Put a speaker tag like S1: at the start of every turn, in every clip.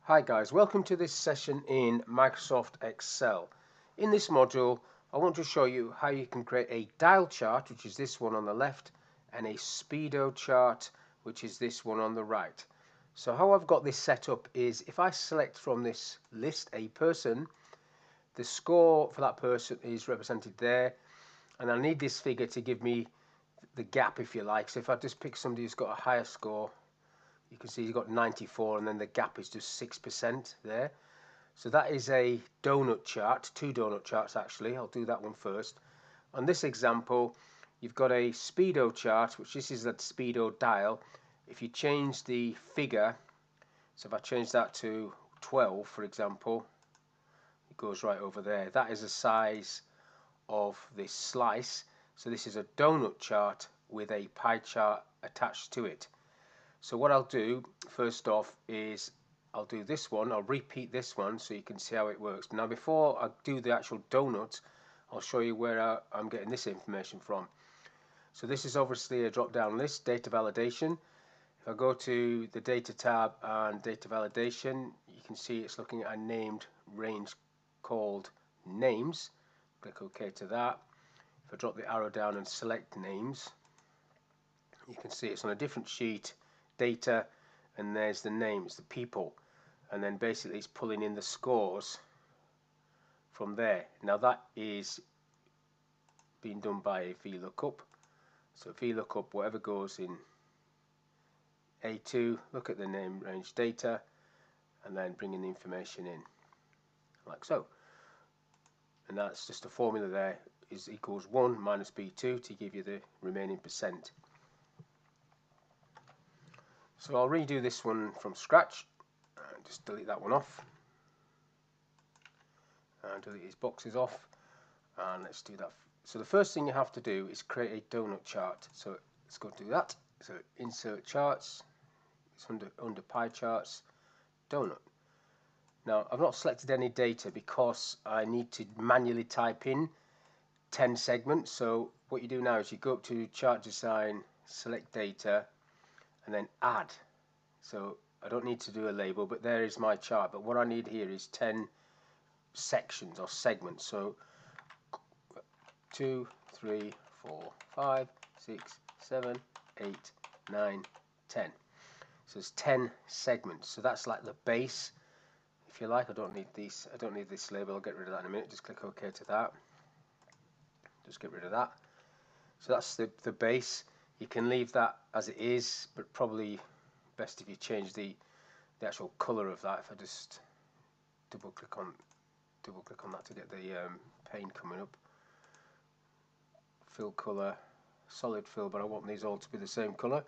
S1: Hi guys, welcome to this session in Microsoft Excel. In this module, I want to show you how you can create a dial chart, which is this one on the left, and a Speedo chart, which is this one on the right. So how I've got this set up is if I select from this list a person, the score for that person is represented there, and I need this figure to give me the gap, if you like. So if I just pick somebody who's got a higher score, you can see he's got 94 and then the gap is just 6% there. So that is a donut chart, two donut charts actually. I'll do that one first. On this example, you've got a Speedo chart, which this is that Speedo dial. If you change the figure, so if I change that to 12 for example, it goes right over there. That is the size of this slice. So this is a donut chart with a pie chart attached to it. So what I'll do first off is I'll do this one, I'll repeat this one so you can see how it works. Now before I do the actual donut, I'll show you where I'm getting this information from. So this is obviously a drop down list, data validation. If I go to the data tab and data validation, you can see it's looking at a named range called names. Click OK to that. If I drop the arrow down and select names, you can see it's on a different sheet, data, and there's the names, the people, and then basically it's pulling in the scores from there. Now that is being done by a Vlookup. So Vlookup, whatever goes in A2, look at the name range data, and then bringing the information in like so. And that's just a formula there, is equals 1 minus B2 to give you the remaining percent. So I'll redo this one from scratch and just delete that one off and delete these boxes off, and let's do that. So the first thing you have to do is create a donut chart. So let's go do that. So insert charts, it's under pie charts, donut. Now I've not selected any data because I need to manually type in 10 segments. So what you do now is you go up to chart design, select data, and then add. So I don't need to do a label, but there is my chart. But what I need here is 10 sections or segments. So 2, 3, 4, 5, 6, 7, 8, 9, 10. So it's 10 segments. So that's like the base, if you like. I don't need these. I don't need this label. I'll get rid of that in a minute. Just click OK to that. Just get rid of that. So that's the base. You can leave that as it is, but probably best if you change the actual color of that. If I just double click on that to get the pane coming up. Fill color, solid fill, but I want these all to be the same color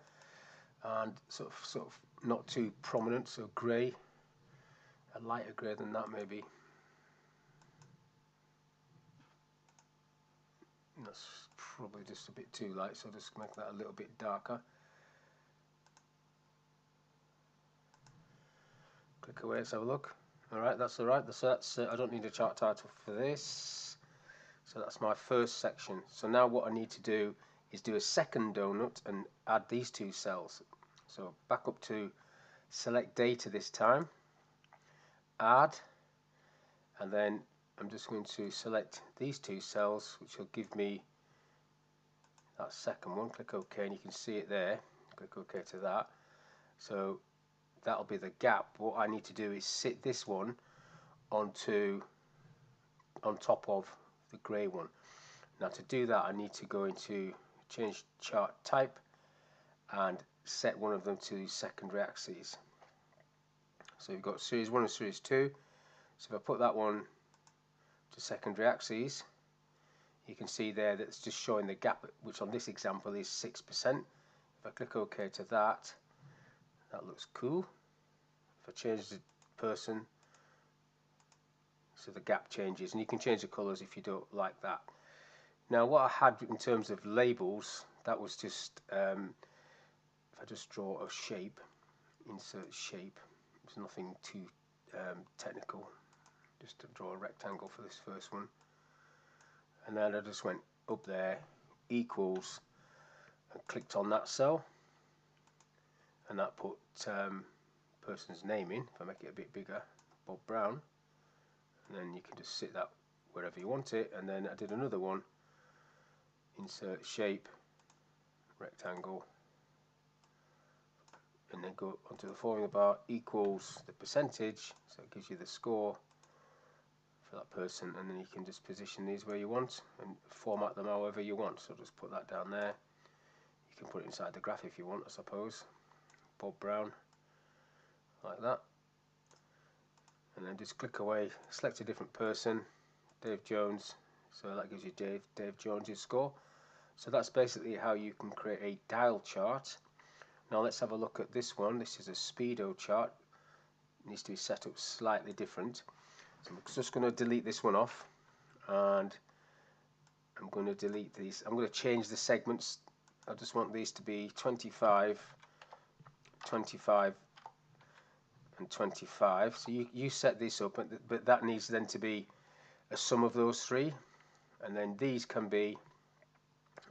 S1: and sort of not too prominent. So grey, a lighter grey than that maybe. That's probably just a bit too light, so I'll just make that a little bit darker. Click away, let's have a look. Alright, that's alright. That's I don't need a chart title for this. So that's my first section. So now what I need to do is do a second donut and add these two cells. So back up to select data this time, add, and then I'm just going to select these two cells, which will give me that second one. Click OK, and you can see it there. Click OK to that. So that'll be the gap. What I need to do is sit this one on top of the grey one. Now to do that, I need to go into change chart type and set one of them to secondary axes. So you've got series 1 and series 2. So if I put that one to secondary axes, you can see there that it's just showing the gap, which on this example is 6%. If I click OK to that, that looks cool. If I change the person, so the gap changes, and you can change the colors if you don't like that. Now what I had in terms of labels, that was just if I just draw a shape, insert shape, it's nothing too technical, just to draw a rectangle for this first one, and then I just went up there, equals, and clicked on that cell, and that put person's name in. If I make it a bit bigger, Bob Brown, and then you can just sit that wherever you want it. And then I did another one, insert shape, rectangle, and then go onto the formula bar, equals the percentage, so it gives you the score for that person, and then you can just position these where you want and format them however you want. So just put that down there. You can put it inside the graph if you want, I suppose. Bob Brown, like that, and then just click away, select a different person, Dave Jones, so that gives you Dave Jones's score. So that's basically how you can create a dial chart. Now let's have a look at this one. This is a Speedo chart. It needs to be set up slightly different. So I'm just going to delete this one off, and I'm going to delete these. I'm going to change the segments. I just want these to be 25, 25, and 25. So you set this up, but that needs then to be a sum of those three, and then these can be,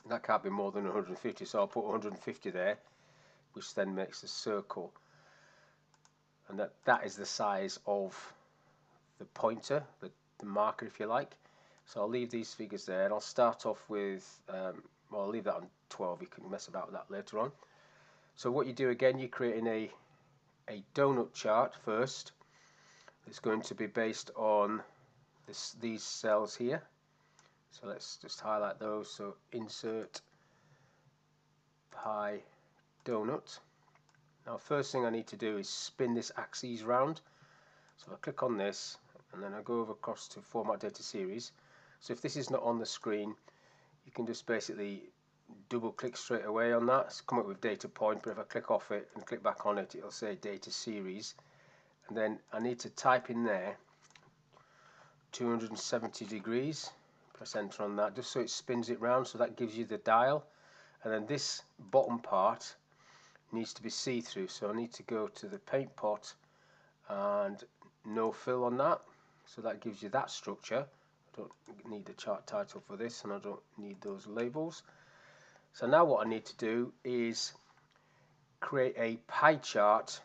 S1: that can't be more than 150, so I'll put 150 there, which then makes a circle, and that is the size of the pointer, the marker if you like. So I'll leave these figures there, and I'll start off with, well, I'll leave that on 12, you can mess about with that later on. So what you do again, you're creating a donut chart first. It's going to be based on these cells here. So let's just highlight those. So insert pie donut. Now first thing I need to do is spin this axis round. So I click on this, and then I go over across to format data series. So if this is not on the screen, you can just basically double click straight away on that. It's come up with data point, but if I click off it and click back on it, it'll say data series. And then I need to type in there 270 degrees. Press enter on that just so it spins it round, so that gives you the dial. And then this bottom part needs to be see-through, so I need to go to the paint pot and no fill on that, so that gives you that structure. I don't need the chart title for this, and I don't need those labels. So now what I need to do is create a pie chart.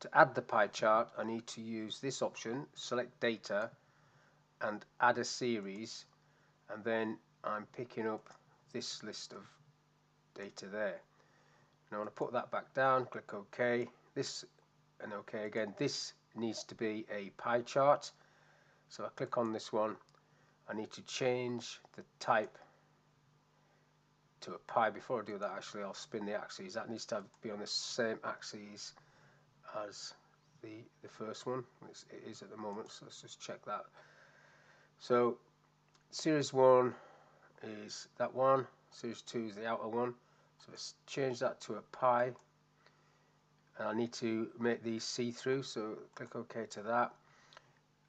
S1: To add the pie chart, I need to use this option, select data, and add a series, and then I'm picking up this list of data there. Now I want to put that back down, click OK, this, and OK again. This needs to be a pie chart, so I click on this one. I need to change the type to a pie. Before I do that, actually, I'll spin the axes. That needs to be on the same axes as the first one. It is at the moment, so let's just check that. So series 1 is that one, series 2 is the outer one. So let's change that to a pie, and I need to make these see-through, so click OK to that,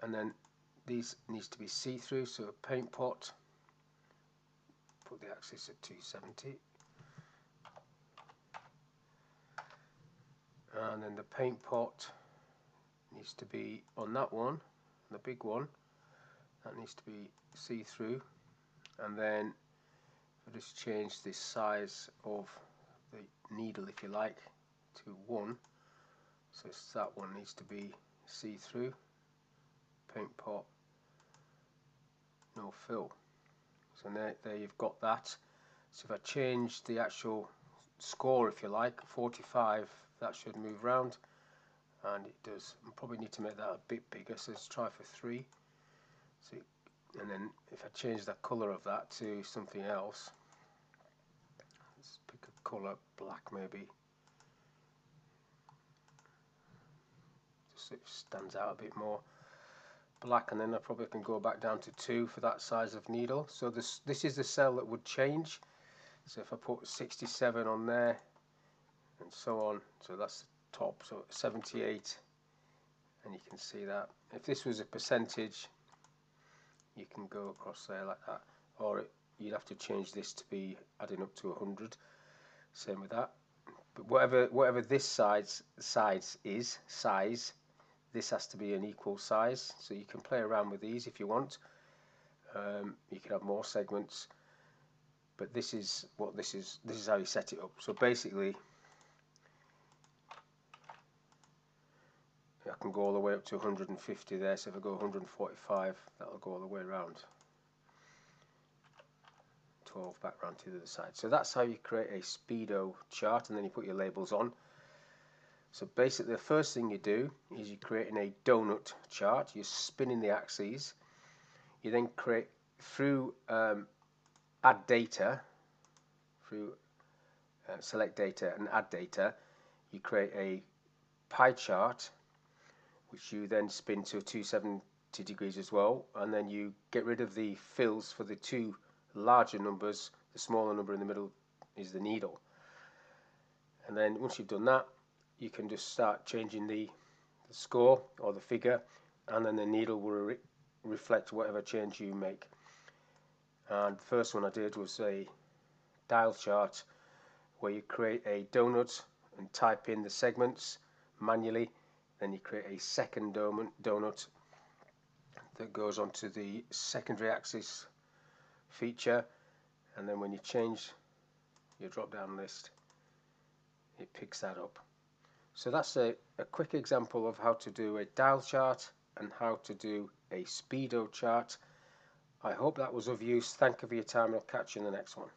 S1: and then these needs to be see-through, so a paint pot, put the axis at 270, and then the paint pot needs to be on that one, the big one, that needs to be see-through, and then I'll just change the size of the needle, if you like, to 1, so that one needs to be see-through, paint pot, no fill. So there you've got that. So if I change the actual score, if you like, 45, that should move around, and it does. I probably need to make that a bit bigger, so let's try for 3. So, and then if I change the colour of that to something else, let's pick a colour, black maybe, just so it stands out a bit more. Black, and then I probably can go back down to 2 for that size of needle. So this is the cell that would change. So if I put 67 on there and so on, so that's the top, so 78, and you can see that. If this was a percentage, you can go across there like that, or you'd have to change this to be adding up to 100. Same with that. But whatever this size is, this has to be an equal size, so you can play around with these if you want. You can have more segments, but this is how you set it up. So basically, can go all the way up to 150 there, so if I go 145, that'll go all the way around. 12 back round to the other side. So that's how you create a Speedo chart, and then you put your labels on. So basically the first thing you do is you're creating a donut chart. You're spinning the axes. You then create through add data, through select data and add data, you create a pie chart which you then spin to 270 degrees as well, and then you get rid of the fills for the two larger numbers. The smaller number in the middle is the needle, and then once you've done that, you can just start changing the score or the figure, and then the needle will reflect whatever change you make. And the first one I did was a dial chart where you create a donut and type in the segments manually. Then you create a second donut that goes onto the secondary axis feature, and then when you change your drop down list, it picks that up. So that's a quick example of how to do a dial chart and how to do a Speedo chart. I hope that was of use. Thank you for your time, and I'll catch you in the next one.